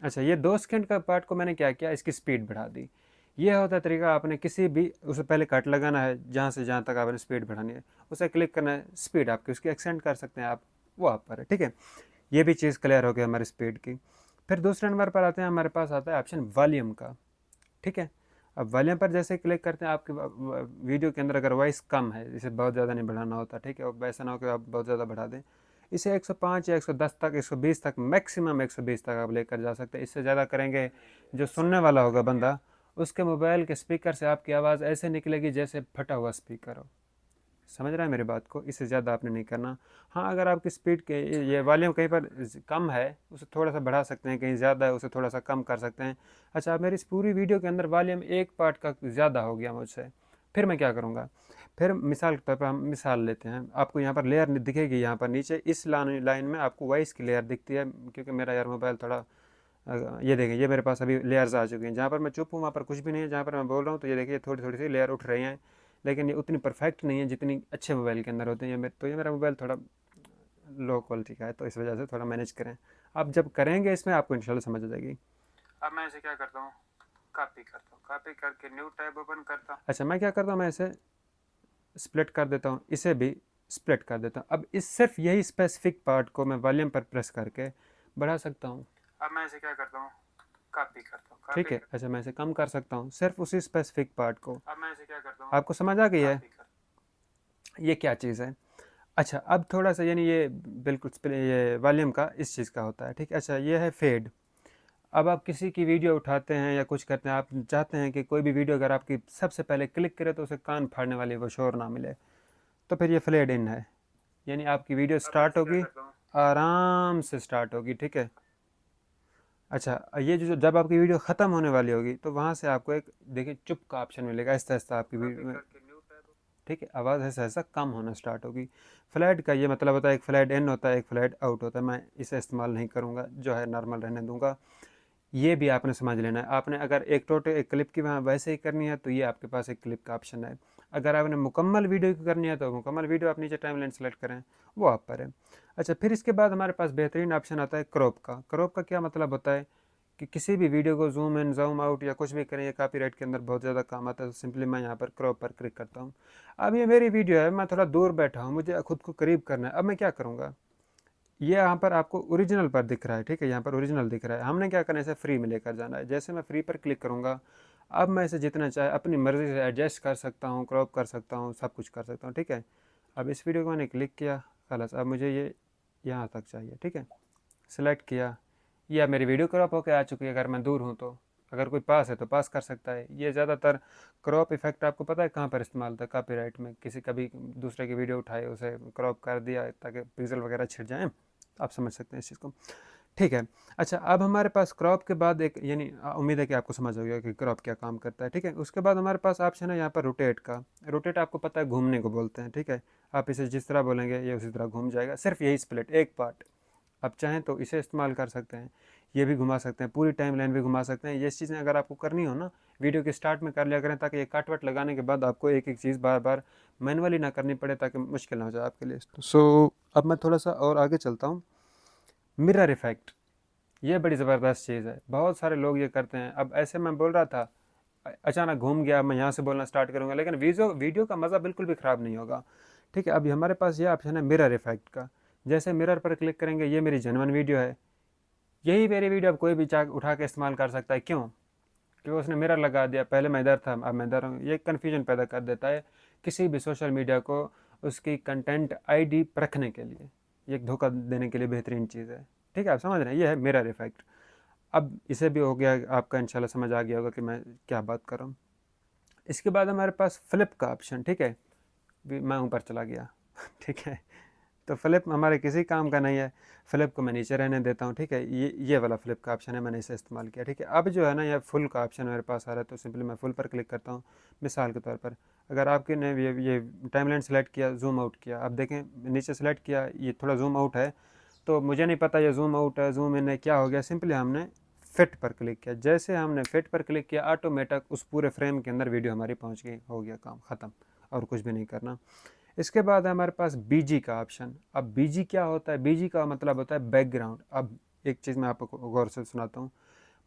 अच्छा, ये 2 सेकंड का पार्ट को मैंने क्या किया, इसकी स्पीड बढ़ा दी। ये होता है तरीका, आपने किसी भी उसे पहले कट लगाना है, जहाँ से जहाँ तक आपने स्पीड बढ़ानी है उसे क्लिक करना है, स्पीड आपकी उसकी एक्सटेंड कर सकते हैं आप, वो आप पर है, ठीक है। ये भी चीज़ क्लियर हो गई हमारी स्पीड की। फिर दूसरे नंबर पर आते हैं, हमारे पास आता है ऑप्शन वॉल्यूम का, ठीक है। अब वॉल्यूम पर जैसे क्लिक करते हैं, आपके वीडियो के अंदर अगर वॉइस कम है, इसे बहुत ज़्यादा नहीं बढ़ाना होता, ठीक है, अब ऐसा ना हो कि आप बहुत ज़्यादा बढ़ा दें। इसे 105 या 110 तक, 120 तक, मैक्सिमम 120 तक आप लेकर जा सकते हैं। इससे ज़्यादा करेंगे जो सुनने वाला होगा बंदा, उसके मोबाइल के स्पीकर से आपकी आवाज़ ऐसे निकलेगी जैसे फटा हुआ स्पीकर हो। समझ रहा है मेरी बात को, इससे ज़्यादा आपने नहीं करना। हाँ, अगर आपकी स्पीड के ये वॉल्यूम कहीं पर कम है, उसे थोड़ा सा बढ़ा सकते हैं, कहीं ज़्यादा है उसे थोड़ा सा कम कर सकते हैं। अच्छा, अब मेरी इस पूरी वीडियो के अंदर वॉल्यूम एक पार्ट का ज़्यादा हो गया मुझसे, फिर मैं क्या करूँगा? फिर मिसाल के तौर पर हम मिसाल लेते हैं, आपको यहाँ पर लेयर दिखेगी, यहाँ पर नीचे इस लाइन में आपको वॉइस की लेयर दिखती है, क्योंकि मेरा यार मोबाइल थोड़ा ये देखें, ये मेरे पास अभी लेयर्स आ चुकी हैं, जहाँ पर मैं चुप हूँ वहाँ पर कुछ भी नहीं है, जहाँ पर मैं बोल रहा हूँ तो ये देखिए थोड़ी थोड़ी सी लेयर उठ रही हैं, लेकिन ये उतनी परफेक्ट नहीं है जितनी अच्छे मोबाइल के अंदर होते हैं। ये मेरा मोबाइल थोड़ा लो क्वालिटी का है, तो इस वजह से थोड़ा मैनेज करें। आप जब करेंगे इसमें आपको इंशाल्लाह समझ आ जाएगी। अब मैं इसे क्या करता हूँ, कॉपी करता हूँ, कॉपी करके न्यू टैब ओपन करता हूँ। अच्छा, मैं क्या करता हूँ, मैं इसे स्प्लिट कर देता हूँ, इसे भी स्प्लिट कर देता हूँ। अब इस सिर्फ यही स्पेसिफिक पार्ट को मैं वॉल्यूम पर प्रेस करके बढ़ा सकता हूँ। अब मैं इसे क्या करता हूँ, कॉपी करता हूँ, ठीक है। अच्छा, मैं इसे कम कर सकता हूँ, सिर्फ उसी स्पेसिफिक पार्ट को। अब मैं इसे क्या करता हूँ, आपको समझ आ गई है ये क्या चीज़ है? अच्छा, अब थोड़ा सा, यानी ये बिल्कुल ये वॉल्यूम का इस चीज़ का होता है, ठीक है। अच्छा, ये है फेड। अब आप किसी की वीडियो उठाते हैं या कुछ करते हैं, आप चाहते हैं कि कोई भी वीडियो अगर आपकी सबसे पहले क्लिक करे तो उसे कान फाड़ने वाली वो शोर ना मिले, तो फिर ये फेड इन है, यानी आपकी वीडियो स्टार्ट होगी, आराम से स्टार्ट होगी, ठीक है। अच्छा, ये जो जब आपकी वीडियो ख़त्म होने वाली होगी तो वहाँ से आपको एक देखिए चुप का ऑप्शन मिलेगा, ऐसा ऐसा आपकी वीडियो में, ठीक है, आवाज़ ऐसा ऐसा कम होना स्टार्ट होगी। फ्लैट का ये मतलब होता है, एक फ्लैट इन होता है, एक फ्लैट आउट होता है। मैं इसे इस्तेमाल नहीं करूँगा, जो है नॉर्मल रहने दूँगा। ये भी आपने समझ लेना है। आपने अगर एक क्लिप की वहाँ वैसे ही करनी है तो ये आपके पास एक क्लिप का ऑप्शन है। अगर आपने मुकम्मल वीडियो की करनी है तो मुकम्मल वीडियो आप नीचे टाइमलाइन सेलेक्ट करें, वो आप पर है। अच्छा, फिर इसके बाद हमारे पास बेहतरीन ऑप्शन आता है क्रॉप का। क्रॉप का क्या मतलब होता है कि किसी भी वीडियो को जूम इन जूम आउट या कुछ भी करें, ये कॉपीराइट के अंदर बहुत ज़्यादा काम आता है, तो सिंपली मैं यहाँ पर क्रॉप पर क्लिक करता हूँ। अब ये मेरी वीडियो है, मैं थोड़ा दूर बैठा हूँ, मुझे खुद को करीब करना है। अब मैं क्या करूँगा, ये यहाँ पर आपको ओरिजिनल पर दिख रहा है, ठीक है, यहाँ पर ओरिजिनल दिख रहा है। हमने क्या करना है, इसे फ्री में लेकर जाना है। जैसे मैं फ्री पर क्लिक करूँगा, अब मैं इसे जितना चाहे अपनी मर्ज़ी से एडजस्ट कर सकता हूँ, क्रॉप कर सकता हूँ, सब कुछ कर सकता हूँ, ठीक है। अब इस वीडियो को मैंने क्लिक किया, खलास, अब मुझे ये यहाँ तक चाहिए, ठीक है। सेलेक्ट किया, ये अब मेरी वीडियो क्रॉप होकर आ चुकी है। अगर मैं दूर हूँ तो, अगर कोई पास है तो पास कर सकता है। ये ज़्यादातर क्रॉप इफेक्ट आपको पता है कहाँ पर इस्तेमाल होता है? कॉपीराइट में। किसी कभी दूसरे की वीडियो उठाए, उसे क्रॉप कर दिया ताकि पिक्सल वगैरह छिड़ जाएँ, आप समझ सकते हैं इस चीज़ को, ठीक है। अच्छा, अब हमारे पास क्रॉप के बाद एक, यानी उम्मीद है कि आपको समझ हो गया कि क्रॉप क्या काम करता है, ठीक है। उसके बाद हमारे पास ऑप्शन है यहाँ पर रोटेट का। रोटेट आपको पता है घूमने को बोलते हैं, ठीक है। आप इसे जिस तरह बोलेंगे ये उसी तरह घूम जाएगा, सिर्फ यही स्प्लिट एक पार्ट। आप चाहें तो इसे इस्तेमाल कर सकते हैं, ये भी घुमा सकते हैं, पूरी टाइम लाइन भी घुमा सकते हैं। ये चीज़ें अगर आपको करनी हो ना, वीडियो के स्टार्ट में कर लिया करें, ताकि ये काट वाट लगाने के बाद आपको एक एक चीज़ बार बार मैनुअली ना करनी पड़े, ताकि मुश्किल ना हो जाए आपके लिए। अब मैं थोड़ा सा और आगे चलता हूँ। मिरर इफ़ेक्ट, ये बड़ी ज़बरदस्त चीज़ है, बहुत सारे लोग ये करते हैं। अब ऐसे मैं बोल रहा था, अचानक घूम गया, मैं यहाँ से बोलना स्टार्ट करूँगा, लेकिन वीडियो का मज़ा बिल्कुल भी ख़राब नहीं होगा, ठीक है। अभी हमारे पास ये ऑप्शन है मिरर इफ़ेक्ट का। जैसे मिरर पर क्लिक करेंगे, ये मेरी जेन्युइन वीडियो है, यही मेरी वीडियो अब कोई भी उठा के इस्तेमाल कर सकता है। क्यों? क्योंकि उसने मिरर लगा दिया, पहले मैं इधर था अब मैं इधर हूँ। ये कन्फ्यूजन पैदा कर देता है किसी भी सोशल मीडिया को, उसकी कंटेंट आईडी परखने के लिए, ये एक धोखा देने के लिए बेहतरीन चीज़ है, ठीक है। आप समझ रहे हैं, ये है मिरर इफ़ेक्ट। अब इसे भी हो गया, आपका इंशाल्लाह समझ आ गया होगा कि मैं क्या बात कर रहा हूँ। इसके बाद हमारे पास फ्लिप का ऑप्शन, ठीक है, मैं ऊपर चला गया ठीक है, तो फ्लिप हमारे किसी काम का नहीं है, फ्लिप को मैं नीचे रहने देता हूँ, ठीक है। ये वाला फ्लिप का ऑप्शन है, मैंने इसे इस्तेमाल किया, ठीक है। अब जो है ना, ये फुल का ऑप्शन मेरे पास आ रहा है, तो सिंपली मैं फुल पर क्लिक करता हूँ। मिसाल के तौर पर, अगर आपके ने ये टाइमलाइन सेलेक्ट किया, जूम आउट किया, अब देखें नीचे सेलेक्ट किया, ये थोड़ा जूम आउट है, तो मुझे नहीं पता ये जूम आउट है जूम इन है क्या हो गया, सिंपली हमने फिट पर क्लिक किया। जैसे हमने फिट पर क्लिक किया, ऑटोमेटिक उस पूरे फ्रेम के अंदर वीडियो हमारी पहुँच गई, हो गया काम ख़त्म, और कुछ भी नहीं करना। इसके बाद है हमारे पास बीजी का ऑप्शन। अब बीजी क्या होता है? बीजी का मतलब होता है बैकग्राउंड। अब एक चीज़ मैं आपको गौर से सुनाता हूँ।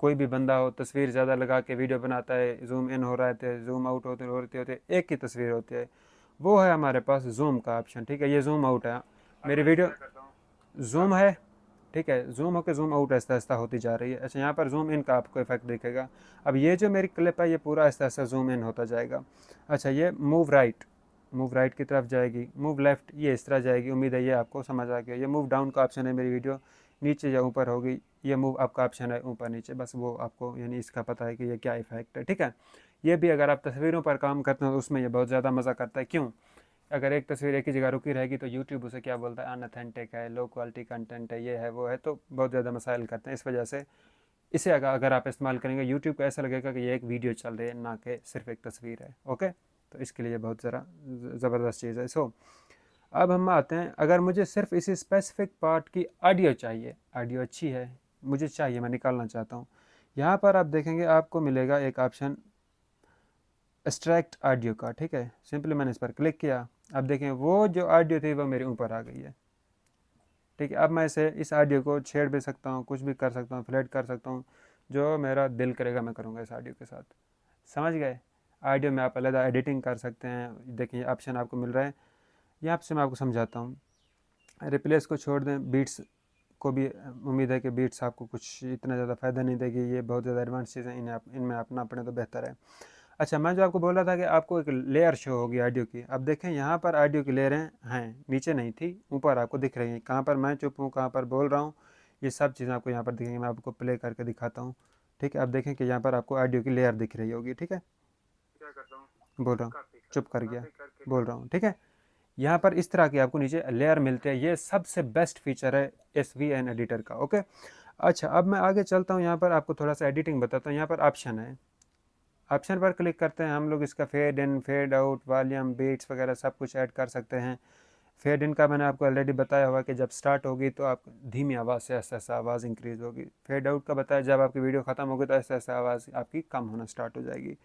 कोई भी बंदा हो तस्वीर ज़्यादा लगा के वीडियो बनाता है, जूम इन हो रहा है, जूम आउट होते एक ही तस्वीर होती है, वो है हमारे पास जूम का ऑप्शन। ठीक है, ये जूम आउट है, मेरी वीडियो जूम है, ठीक है, जूम होकर जूम आउट आहिस्ता आहिस्ता होती जा रही है। अच्छा, यहाँ पर जूम इन का आपको इफेक्ट दिखेगा। अब ये जो मेरी क्लिप है ये पूरा आहिस्ता आहिस्ता जूम इन होता जाएगा। अच्छा, ये मूव राइट की तरफ जाएगी, मूव लेफ्ट ये इस तरह जाएगी। उम्मीद है ये आपको समझ आ गया। ये मूव डाउन का ऑप्शन है, मेरी वीडियो नीचे या ऊपर होगी। ये मूव आपका ऑप्शन है ऊपर नीचे, बस वो आपको यानी इसका पता है कि ये क्या इफेक्ट है। ठीक है, ये भी अगर आप तस्वीरों पर काम करते हो तो उसमें ये बहुत ज़्यादा मज़ा करता है। क्यों? अगर एक तस्वीर एक ही जगह रुकी रहेगी तो यूट्यूब उसे क्या बोलता है, अनऑथेंटिक है, लो क्वालिटी कंटेंट है, ये है वो है, तो बहुत ज़्यादा मसाइल करते हैं। इस वजह से इसे अगर आप इस्तेमाल करेंगे यूट्यूब को ऐसा लगेगा कि ये एक वीडियो चल रही है, ना कि सिर्फ एक तस्वीर है। ओके, तो इसके लिए बहुत ज़रा ज़बरदस्त चीज़ है। सो अब हम आते हैं, अगर मुझे सिर्फ इसी स्पेसिफिक पार्ट की ऑडियो चाहिए, ऑडियो अच्छी है मुझे चाहिए, मैं निकालना चाहता हूँ, यहाँ पर आप देखेंगे आपको मिलेगा एक ऑप्शन एक्सट्रैक्ट ऑडियो का। ठीक है, सिंपली मैंने इस पर क्लिक किया, अब देखें वो जो ऑडियो थी वो मेरे ऊपर आ गई है। ठीक है, अब मैं इस ऑडियो को छेड़ भी सकता हूँ, कुछ भी कर सकता हूँ, फ्लैट कर सकता हूँ, जो मेरा दिल करेगा मैं करूँगा इस ऑडियो के साथ। समझ गए? ऑडियो में आप अलग एडिटिंग कर सकते हैं। देखिए ऑप्शन आपको मिल रहा है, यहाँ से मैं आपको समझाता हूँ। रिप्लेस को छोड़ दें, बीट्स को भी उम्मीद है कि बीट्स आपको कुछ इतना ज़्यादा फ़ायदा नहीं देगी, ये बहुत ज़्यादा एडवांस चीज़ें, इनमें अपना पड़े तो बेहतर है। अच्छा, मैं जो आपको बोल रहा था कि आपको एक लेयर शो होगी ऑडियो की। अब देखें यहाँ पर ऑडियो की लेयरें हैं, नीचे नहीं थी, ऊपर आपको दिख रही हैं। कहाँ पर मैं चुप हूँ, कहाँ पर बोल रहा हूँ, ये सब चीज़ें आपको यहाँ पर दिखेंगी। मैं आपको प्ले करके दिखाता हूँ। ठीक है, अब देखें कि यहाँ पर आपको ऑडियो की लेयर दिख रही होगी। ठीक है, क्या करता हूँ, बोल रहा हूँ, चुप कर गया, बोल रहा हूँ। ठीक है, यहाँ पर इस तरह के आपको नीचे लेयर मिलते हैं। ये सबसे बेस्ट फीचर है SVN एडिटर का। ओके, अच्छा अब मैं आगे चलता हूँ, यहाँ पर आपको थोड़ा सा एडिटिंग बताता हूँ। यहाँ पर ऑप्शन है, ऑप्शन पर क्लिक करते हैं हम लोग, इसका fade in, fade out, volume, beats वगैरह सब कुछ ऐड कर सकते हैं। फेड इन का मैंने आपको ऑलरेडी बताया हुआ कि जब स्टार्ट होगी तो आप धीमी आवाज़ से ऐसा ऐसा आवाज़ इंक्रीज़ होगी। फेड आउट का बताया जब आपकी वीडियो ख़त्म होगी तो ऐसा ऐसा आवाज़ आपकी कम होना स्टार्ट हो जाएगी।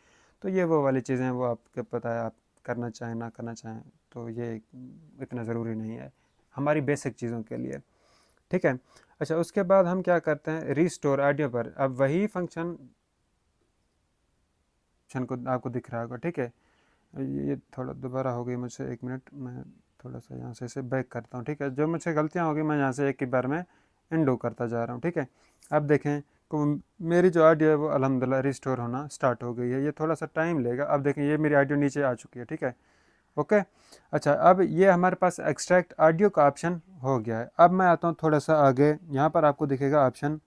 तो ये वो वाली चीज़ें हैं, वो आपको पता है, आप करना चाहें ना करना चाहें तो ये इतना ज़रूरी नहीं है हमारी बेसिक चीज़ों के लिए। ठीक है, अच्छा उसके बाद हम क्या करते हैं, रीस्टोर ऑडियो पर। अब वही फंक्शन को आपको दिख रहा होगा। ठीक है, ये थोड़ा दोबारा हो गई मुझसे, एक मिनट, मैं थोड़ा सा यहाँ से इसे बैक करता हूँ। ठीक है, जो मुझसे गलतियाँ होगी मैं यहाँ से एक ही बार में इंडो करता जा रहा हूँ। ठीक है, अब देखें तो मेरी जो ऑडियो है वो अल्हम्दुलिल्लाह रिस्टोर होना स्टार्ट हो गई है। ये थोड़ा सा टाइम लेगा। अब देखें ये मेरी ऑडियो नीचे आ चुकी है। ठीक है, ओके, अच्छा अब ये हमारे पास एक्सट्रैक्ट ऑडियो का ऑप्शन हो गया है। अब मैं आता हूँ थोड़ा सा आगे, यहाँ पर आपको दिखेगा ऑप्शन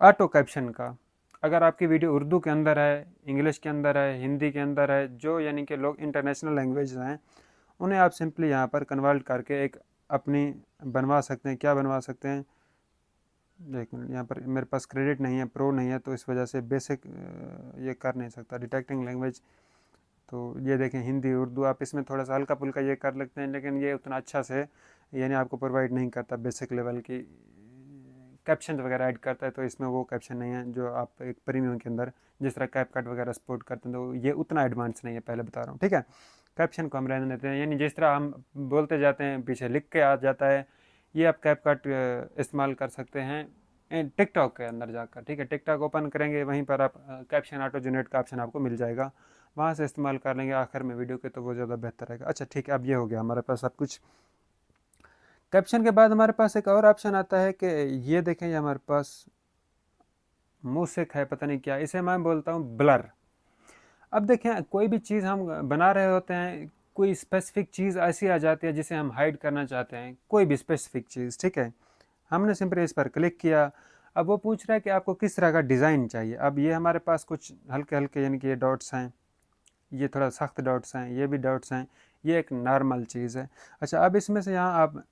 ऑटो कैप्शन का। अगर आपकी वीडियो उर्दू के अंदर है, इंग्लिश के अंदर है, हिंदी के अंदर है, जो यानी कि लोग इंटरनेशनल लैंग्वेज हैं, उन्हें आप सिंपली यहाँ पर कन्वर्ट करके एक अपनी बनवा सकते हैं। क्या बनवा सकते हैं, एक मिनट, यहाँ पर मेरे पास क्रेडिट नहीं है, प्रो नहीं है, तो इस वजह से बेसिक ये कर नहीं सकता डिटेक्टिंग लैंग्वेज। तो ये देखें हिंदी उर्दू, आप इसमें थोड़ा सा हल्का फुल्का ये कर लेते हैं, लेकिन ये उतना अच्छा से यानी आपको प्रोवाइड नहीं करता बेसिक लेवल की कैप्शन वगैरह ऐड करता है। तो इसमें वो कैप्शन नहीं है जो आप एक प्रीमियम के अंदर जिस तरह कैपकट वगैरह सपोर्ट करते हैं, तो ये उतना एडवांस नहीं है, पहले बता रहा हूँ। ठीक है, कैप्शन को हम रहने देते हैं, यानी जिस तरह हम बोलते जाते हैं पीछे लिख के आ जाता है, ये आप कैपकट इस्तेमाल कर सकते हैं टिकटॉक के अंदर जाकर। ठीक है, टिकटॉक ओपन करेंगे, वहीं पर आप कैप्शन ऑटो जनरेट का ऑप्शन आपको मिल जाएगा, वहाँ से इस्तेमाल कर लेंगे आखिर में वीडियो के, तो वो ज़्यादा बेहतर रहेगा। अच्छा ठीक है, अब ये हो गया हमारे पास सब कुछ। कैप्शन के बाद हमारे पास एक और ऑप्शन आता है कि ये देखें, ये हमारे पास मूसिक है, पता नहीं क्या, इसे मैं बोलता हूँ ब्लर। अब देखें कोई भी चीज़ हम बना रहे होते हैं, कोई स्पेसिफिक चीज़ ऐसी आ जाती है जिसे हम हाइड करना चाहते हैं, कोई भी स्पेसिफिक चीज़। ठीक है, हमने सिंपली इस पर क्लिक किया, अब वो पूछ रहा है कि आपको किस तरह का डिज़ाइन चाहिए। अब ये हमारे पास कुछ हल्के हल्के यानी कि ये डॉट्स हैं, ये थोड़ा सख्त डॉट्स हैं, ये भी डॉट्स हैं, ये एक नॉर्मल चीज़ है। अच्छा अब इसमें से यहाँ आप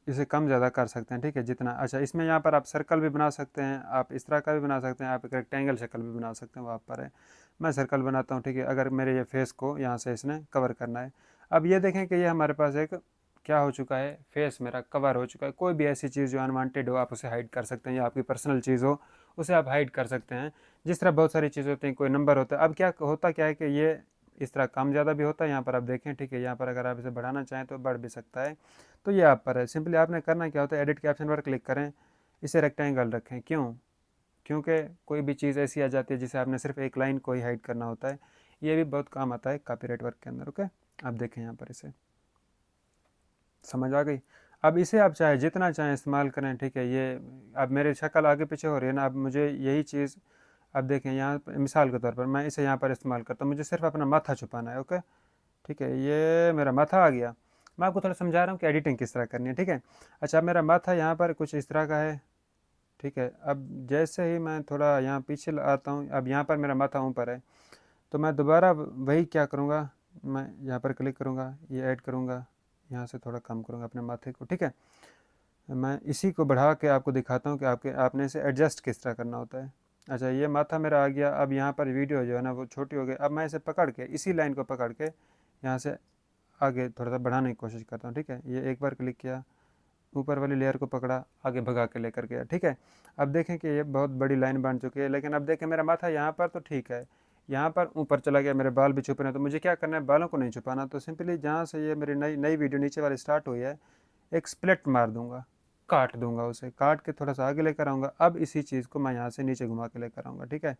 इसे कम ज़्यादा कर सकते हैं। ठीक है, जितना, अच्छा इसमें यहाँ पर आप सर्कल भी बना सकते हैं, आप इस तरह का भी बना सकते हैं, आप एक रेक्टेंगल शक्ल भी बना सकते हैं, वो आप पर है। मैं सर्कल बनाता हूँ। ठीक है, अगर मेरे ये फेस को यहाँ से इसने कवर करना है। अब ये देखें कि ये हमारे पास एक क्या हो चुका है, फेस मेरा कवर हो चुका है। कोई भी ऐसी चीज़ जो अनवांटेड हो आप उसे हाइड कर सकते हैं, या आपकी पर्सनल चीज़ हो उसे आप हाइड कर सकते हैं। जिस तरह बहुत सारी चीज़ें होती हैं, कोई नंबर होता है। अब क्या होता क्या है कि ये इस तरह कम ज़्यादा भी होता है, यहाँ पर आप देखें। ठीक है, यहाँ पर अगर आप इसे बढ़ाना चाहें तो बढ़ भी सकता है, तो ये आप पर है। सिंपली आपने करना क्या होता है, एडिट के ऑप्शन पर क्लिक करें, इसे रेक्टेंगल रखें। क्यों? क्योंकि कोई भी चीज़ ऐसी आ जाती है जिसे आपने सिर्फ एक लाइन को ही हाइड करना होता है। ये भी बहुत काम आता है कॉपीराइट वर्क के अंदर। ओके, आप देखें यहाँ पर, इसे समझ आ गई। अब इसे आप चाहे जितना चाहें इस्तेमाल करें, ठीक है। ये अब मेरे शक्ल आगे पीछे हो रही है ना, अब मुझे यही चीज़ अब देखें यहाँ मिसाल के तौर पर मैं इसे यहाँ पर इस्तेमाल करता हूँ, मुझे सिर्फ अपना माथा छुपाना है। ओके, ठीक है, ये मेरा माथा आ गया। मैं आपको थोड़ा समझा रहा हूँ कि एडिटिंग किस तरह करनी है, ठीक है। अच्छा, अब मेरा माथा यहाँ पर कुछ इस तरह का है, ठीक है। अब जैसे ही मैं थोड़ा यहाँ पीछे आता हूँ, अब यहाँ पर मेरा माथा ऊपर है, तो मैं दोबारा वही क्या करूँगा, मैं यहाँ पर क्लिक करूँगा, ये ऐड करूँगा, यहाँ से थोड़ा कम करूँगा अपने माथे को, ठीक है। मैं इसी को बढ़ा के आपको दिखाता हूँ कि आपने इसे एडजस्ट किस तरह करना होता है। अच्छा, ये माथा मेरा आ गया। अब यहाँ पर वीडियो जो है ना वो छोटी हो गई। अब मैं इसे पकड़ के, इसी लाइन को पकड़ के यहाँ से आगे थोड़ा सा बढ़ाने की कोशिश करता हूँ, ठीक है। ये एक बार क्लिक किया, ऊपर वाली लेयर को पकड़ा, आगे भगा के लेकर गया, ठीक है। अब देखें कि ये बहुत बड़ी लाइन बन चुकी है, लेकिन अब देखें मेरा माथा यहाँ पर तो ठीक है, यहाँ पर ऊपर चला गया, मेरे बाल भी छुप रहे हैं। तो मुझे क्या करना है, बालों को नहीं छुपाना। तो सिंपली जहाँ से ये मेरी नई नई वीडियो नीचे वाली स्टार्ट हुई है, एक स्प्लिट मार दूंगा, काट दूंगा, उसे काट के थोड़ा सा आगे लेकर आऊँगा। अब इसी चीज़ को मैं यहाँ से नीचे घुमा के लेकर आऊँगा, ठीक है।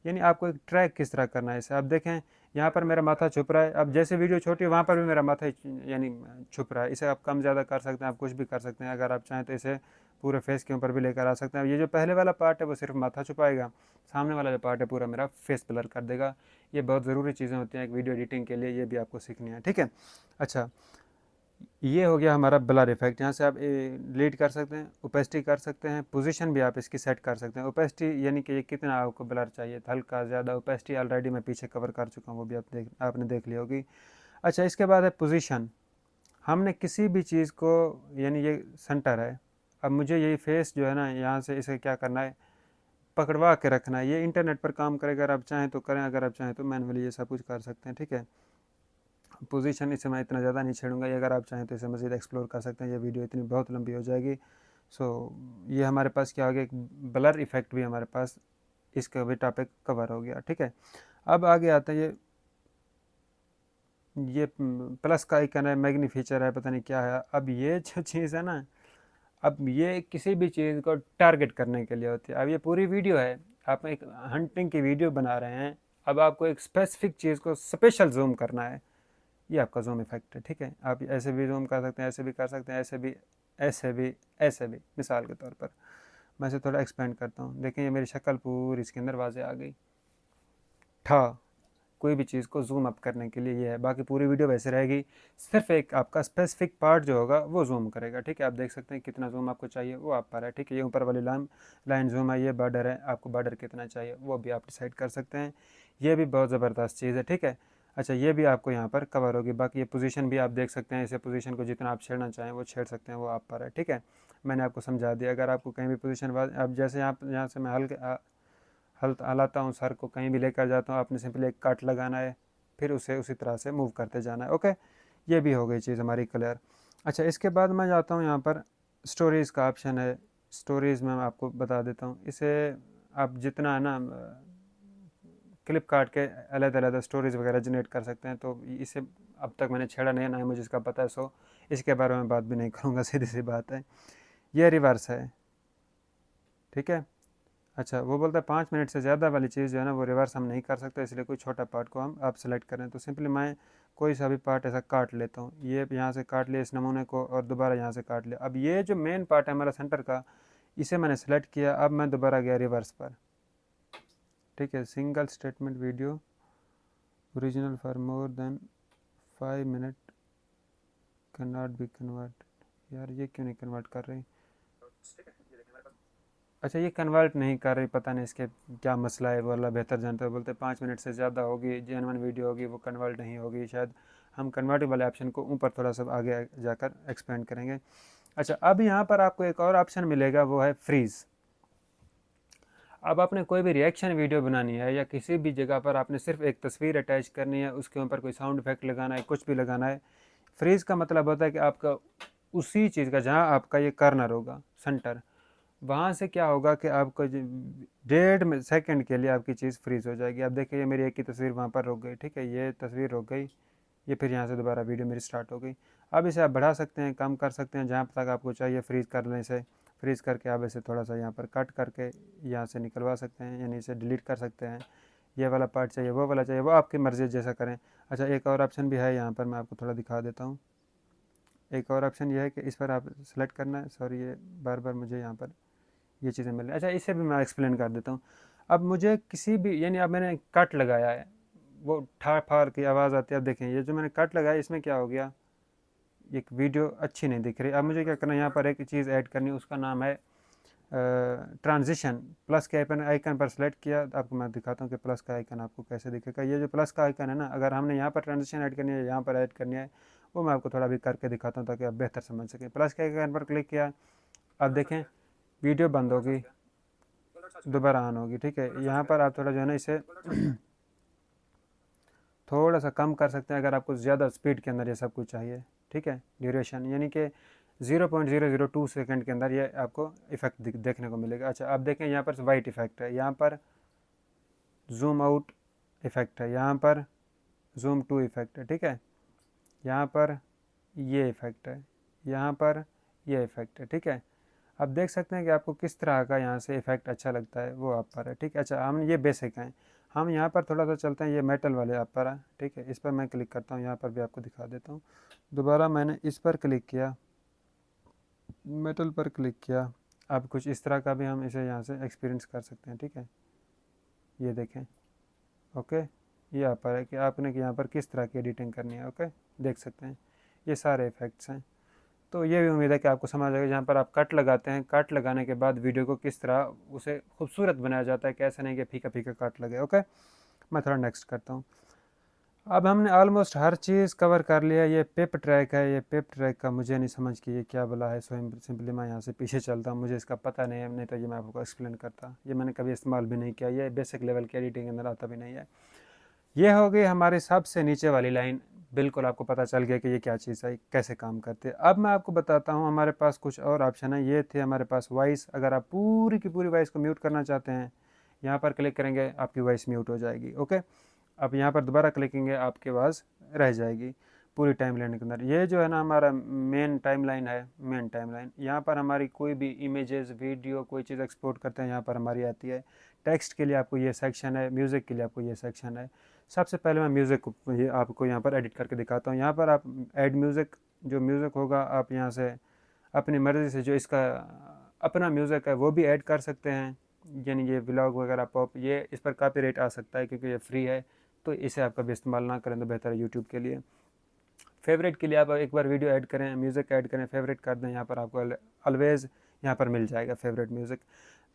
यानी आपको एक ट्रैक किस तरह करना है इसे। आप देखें यहाँ पर मेरा माथा छुप रहा है, अब जैसे वीडियो छोटी है वहाँ पर भी मेरा माथा यानी छुप रहा है। इसे आप कम ज़्यादा कर सकते हैं, आप कुछ भी कर सकते हैं। अगर आप चाहें तो इसे पूरे फेस के ऊपर भी लेकर आ सकते हैं। ये जो पहले वाला पार्ट है वो सिर्फ माथा छुपाएगा, सामने वाला जो पार्ट है पूरा मेरा फेस ब्लर कर देगा। ये बहुत ज़रूरी चीज़ें होती हैं एक वीडियो एडिटिंग के लिए, ये भी आपको सीखनी है, ठीक है। अच्छा, ये हो गया हमारा ब्लर इफेक्ट। यहाँ से आप लीड कर सकते हैं, ओपेसिटी कर सकते हैं, पोजीशन भी आप इसकी सेट कर सकते हैं। ओपेसिटी यानी कि ये कितना आपको ब्लर चाहिए, हल्का ज़्यादा। ओपेसिटी ऑलरेडी मैं पीछे कवर कर चुका हूँ, वो भी आपने देख ली होगी। अच्छा, इसके बाद है पोजीशन। हमने किसी भी चीज़ को, यानी ये सेंटर है, अब मुझे यही फेस जो है ना, यहाँ से इसे क्या करना है, पकड़वा के रखना है। ये इंटरनेट पर काम करेगा, अगर आप चाहें तो करें, अगर आप चाहें तो मैनुअली ये सब कुछ कर सकते हैं, ठीक है। पोजीशन इसे मैं इतना ज़्यादा नहीं छेड़ूंगा, ये अगर आप चाहें तो इसे मज़ीद एक्सप्लोर कर सकते हैं, ये वीडियो इतनी बहुत लंबी हो जाएगी। सो ये हमारे पास क्या हो गया, एक ब्लर इफेक्ट भी हमारे पास, इसका भी टॉपिक कवर हो गया, ठीक है। अब आगे आता है ये प्लस का आइकन है, मैग्नी फीचर है, पता नहीं क्या है। अब ये जो चीज़ है ना, अब ये किसी भी चीज़ को टारगेट करने के लिए होती है। अब ये पूरी वीडियो है, आप एक हंटिंग की वीडियो बना रहे हैं, अब आपको एक स्पेसिफिक चीज़ को स्पेशल जूम करना है, ये आपका जूम इफेक्ट है, ठीक है। आप ऐसे भी जूम कर सकते हैं, ऐसे भी कर सकते हैं, ऐसे भी, ऐसे भी, ऐसे भी। मिसाल के तौर पर मैं इसे थोड़ा एक्सपेंड करता हूँ, देखें ये मेरी शक्ल पूरी इसके अंदर वाज़े आ गई। था कोई भी चीज़ को जूम अप करने के लिए ये है, बाकी पूरी वीडियो वैसे रहेगी, सिर्फ एक आपका स्पेसिफिक पार्ट जो होगा वो जूम करेगा, ठीक है। आप देख सकते हैं कितना जूम आपको चाहिए वो आप पर है, ठीक है। ये ऊपर वाली लाइन जूम है, ये बॉर्डर है, आपको बॉर्डर कितना चाहिए वो भी आप डिसाइड कर सकते हैं। ये भी बहुत ज़बरदस्त चीज़ है, ठीक है। अच्छा, ये भी आपको यहाँ पर कवर होगी। बाकी ये पोजीशन भी आप देख सकते हैं, इसे पोजीशन को जितना आप छेड़ना चाहें वो छेड़ सकते हैं, वो आप पर है, ठीक है। मैंने आपको समझा दिया। अगर आपको कहीं भी पोजीशन, अब जैसे यहाँ से मैं हलाता हूँ सर को, कहीं भी लेकर जाता हूँ, आपने सिंपली एक कट लगाना है, फिर उसे उसी तरह से मूव करते जाना है। ओके, ये भी हो गई चीज़ हमारी क्लियर। अच्छा, इसके बाद मैं जाता हूँ यहाँ पर स्टोरीज़ का ऑप्शन है। स्टोरीज़ में मैं आपको बता देता हूँ, इसे आप जितना है ना क्लिप काट के अलग अलग स्टोरीज़ वगैरह जनरेट कर सकते हैं। तो इसे अब तक मैंने छेड़ा नहीं है, ना ही मुझे इसका पता है, सो इसके बारे में बात भी नहीं करूँगा, सीधी सी बात है। ये रिवर्स है, ठीक है। अच्छा, वो बोलता है 5 मिनट से ज़्यादा वाली चीज़ जो है ना वो रिवर्स हम नहीं कर सकते, इसलिए कोई छोटा पार्ट को हम आप सेलेक्ट करें। तो सिंपली मैं कोई सा भी पार्ट ऐसा काट लेता हूँ, ये यहाँ से काट लिया इस नमूने को, और दोबारा यहाँ से काट लिया। अब ये जो मेन पार्ट है हमारा सेंटर का, इसे मैंने सेलेक्ट किया। अब मैं दोबारा गया रिवर्स पर, ठीक है। Single statement video original for more than 5 minute can not be convert. यार ये क्यों नहीं कन्वर्ट कर रही? अच्छा, ये कन्वर्ट नहीं कर रही, पता नहीं इसके क्या मसला है, वो अल्लाह बेहतर जानता है। बोलते 5 मिनट से ज़्यादा होगी, जेन्युइन वीडियो होगी, वो कन्वर्ट नहीं होगी शायद। हम कन्वर्टिंग वाले ऑप्शन को ऊपर थोड़ा सा आगे जाकर एक्सपेंड करेंगे। अच्छा, अब यहाँ पर आपको एक और ऑप्शन मिलेगा, वो है फ्रीज़। अब आपने कोई भी रिएक्शन वीडियो बनानी है, या किसी भी जगह पर आपने सिर्फ एक तस्वीर अटैच करनी है, उसके ऊपर कोई साउंड इफेक्ट लगाना है, कुछ भी लगाना है, फ्रीज़ का मतलब होता है कि आपका उसी चीज़ का, जहाँ आपका ये कर्नर होगा सेंटर, वहाँ से क्या होगा कि आपको 1.5 सेकंड के लिए आपकी चीज़ फ्रीज़ हो जाएगी। अब देखिए, ये मेरी एक की तस्वीर वहाँ पर रुक गई, ठीक है। ये तस्वीर रुक गई, ये फिर यहाँ से दोबारा वीडियो मेरी स्टार्ट हो गई। अब इसे आप बढ़ा सकते हैं, कम कर सकते हैं, जहाँ तक आपको चाहिए फ्रीज़ करने से फ्रीज़ करके आप इसे थोड़ा सा यहाँ पर कट करके यहाँ से निकलवा सकते हैं, यानी इसे डिलीट कर सकते हैं। ये वाला पार्ट चाहिए, वो वाला चाहिए, वो आपकी मर्ज़ी जैसा करें। अच्छा, एक और ऑप्शन भी है यहाँ पर, मैं आपको थोड़ा दिखा देता हूँ। एक और ऑप्शन ये है कि इस पर आप सेलेक्ट करना है। सॉरी, ये बार बार मुझे यहाँ पर ये चीज़ें मिल रही हैं। अच्छा, इसे भी मैं एक्सप्लेन कर देता हूँ। अब मुझे किसी भी, यानी अब मैंने कट लगाया है, वो ठाड़ फाड़ की आवाज़ आती है। अब देखें, ये जो मैंने कट लगाया इसमें क्या हो गया, एक वीडियो अच्छी नहीं दिख रही। अब मुझे क्या करना है, यहाँ पर एक चीज़ ऐड करनी है, उसका नाम है ट्रांजिशन। प्लस के आइकन पर सेलेक्ट किया। आपको मैं दिखाता हूँ कि प्लस का आइकन आपको कैसे दिखेगा। ये जो प्लस का आइकन है ना, अगर हमने यहाँ पर ट्रांजिशन ऐड करनी है, यहाँ पर ऐड करनी है, वो मैं आपको थोड़ा भी करके दिखाता हूँ ताकि आप बेहतर समझ सकें। प्लस के आइकन पर क्लिक किया, अब देखें वीडियो बंद होगी, दोबारा ऑन होगी। ठीक है, यहाँ पर आप थोड़ा जो है ना इसे थोड़ा सा कम कर सकते हैं अगर आपको ज़्यादा स्पीड के अंदर ये सब कुछ चाहिए। ठीक है, ड्यूरेशन यानी कि 0.002 सेकंड के अंदर ये आपको इफेक्ट देखने को मिलेगा। अच्छा, आप देखें यहाँ पर वाइट इफेक्ट है, यहाँ पर जूम आउट इफेक्ट है, यहाँ पर जूम टू इफेक्ट है। ठीक है, यहाँ पर ये इफेक्ट है, यहाँ पर ये इफेक्ट है। ठीक है, आप देख सकते हैं कि आपको किस तरह का यहाँ से इफेक्ट अच्छा लगता है, वो आप पर है। ठीक है, अच्छा, हम ये बेसिक हैं, हम यहाँ पर थोड़ा सा चलते हैं, ये मेटल वाले आप पर है। ठीक है, इस पर मैं क्लिक करता हूँ, यहाँ पर भी आपको दिखा देता हूँ। दोबारा मैंने इस पर क्लिक किया, मेटल पर क्लिक किया। अब कुछ इस तरह का भी हम इसे यहाँ से एक्सपीरियंस कर सकते हैं। ठीक है, ये देखें। ओके, ये आप पर है कि आपने यहाँ पर किस तरह की एडिटिंग करनी है। ओके, देख सकते हैं ये सारे इफ़ेक्ट्स हैं। तो ये भी उम्मीद है कि आपको समझ आएगा। जहाँ पर आप कट लगाते हैं, कट लगाने के बाद वीडियो को किस तरह उसे खूबसूरत बनाया जाता है, कैसे नहीं कि फीका फीका कट लगे। ओके, मैं थोड़ा नेक्स्ट करता हूँ। अब हमने ऑलमोस्ट हर चीज़ कवर कर लिया। ये पेप ट्रैक है, ये पेप ट्रैक का मुझे नहीं समझ कि ये क्या बोला है। सिंपली मैं यहाँ से पीछे चलता हूँ, मुझे इसका पता नहीं है, नहीं तो ये मैं आपको एक्सप्लेन करता। ये मैंने कभी इस्तेमाल भी नहीं किया, ये बेसिक लेवल की एडिटिंग के अंदर आता भी नहीं है। ये हो गई हमारी सबसे नीचे वाली लाइन। बिल्कुल आपको पता चल गया कि ये क्या चीज़ है, कैसे काम करते हैं। अब मैं आपको बताता हूँ, हमारे पास कुछ और ऑप्शन है। ये थे हमारे पास वॉइस। अगर आप पूरी की पूरी वॉइस को म्यूट करना चाहते हैं, यहाँ पर क्लिक करेंगे, आपकी वॉइस म्यूट हो जाएगी। ओके, अब यहाँ पर दोबारा क्लिक करेंगे, आपकी आवाज़ रह जाएगी पूरी टाइम लाइन के अंदर। ये जो है ना हमारा मेन टाइम लाइन है, मेन टाइम लाइन। यहाँ पर हमारी कोई भी इमेजेस, वीडियो, कोई चीज़ एक्सपोर्ट करते हैं, यहाँ पर हमारी आती है। टेक्स्ट के लिए आपको ये सेक्शन है, म्यूज़िक के लिए आपको ये सेक्शन है। सबसे पहले मैं म्यूज़िक को ये आपको यहाँ पर एडिट करके दिखाता हूँ। यहाँ पर आप ऐड म्यूज़िक, जो म्यूज़िक होगा आप यहाँ से अपनी मर्ज़ी से जो इसका अपना म्यूज़िक है वो भी ऐड कर सकते हैं। यानी ये व्लॉग वगैरह पॉप, ये इस पर कॉपीराइट आ सकता है क्योंकि ये फ्री है, तो इसे आप कभी इस्तेमाल ना करें तो बेहतर है यूट्यूब के लिए। फेवरेट के लिए आप एक बार वीडियो ऐड करें, म्यूज़िक ऐड करें, फेवरेट कर दें, यहाँ पर आपको ऑलवेज़ यहाँ पर मिल जाएगा फेवरेट म्यूज़िक।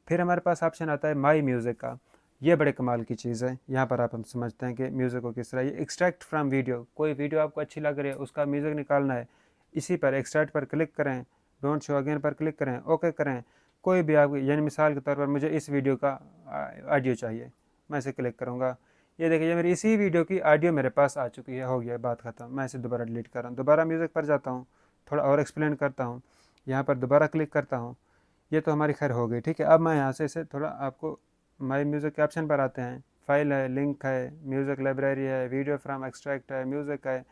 फिर हमारे पास ऑप्शन आता है माई म्यूज़िक का। ये बड़े कमाल की चीज़ है। यहाँ पर आप हम समझते हैं कि म्यूज़िक को किस तरह, ये एक्सट्रैक्ट फ्रॉम वीडियो, कोई वीडियो आपको अच्छी लग रही है उसका म्यूज़िक निकालना है, इसी पर एक्सट्रैक्ट पर क्लिक करें, डोंट शो अगेन पर क्लिक करें, ओके करें। कोई भी आप, यानी मिसाल के तौर पर मुझे इस वीडियो का ऑडियो चाहिए, मैं इसे क्लिक करूँगा, ये देखिए ये मेरी इसी वीडियो की ऑडियो मेरे पास आ चुकी है, हो गया बात ख़त्म। मैं इसे दोबारा डिलीट कर रहा हूँ, दोबारा म्यूज़िक पर जाता हूँ, थोड़ा और एक्सप्लेन करता हूँ, यहाँ पर दोबारा क्लिक करता हूँ। ये तो हमारी खैर हो गई। ठीक है, अब मैं यहाँ से इसे थोड़ा आपको माई म्यूज़िक के ऑप्शन पर आते हैं। फाइल है, लिंक है, म्यूज़िक लाइब्रेरी है, वीडियो फ्रॉम एक्सट्रैक्ट है, म्यूज़िक है।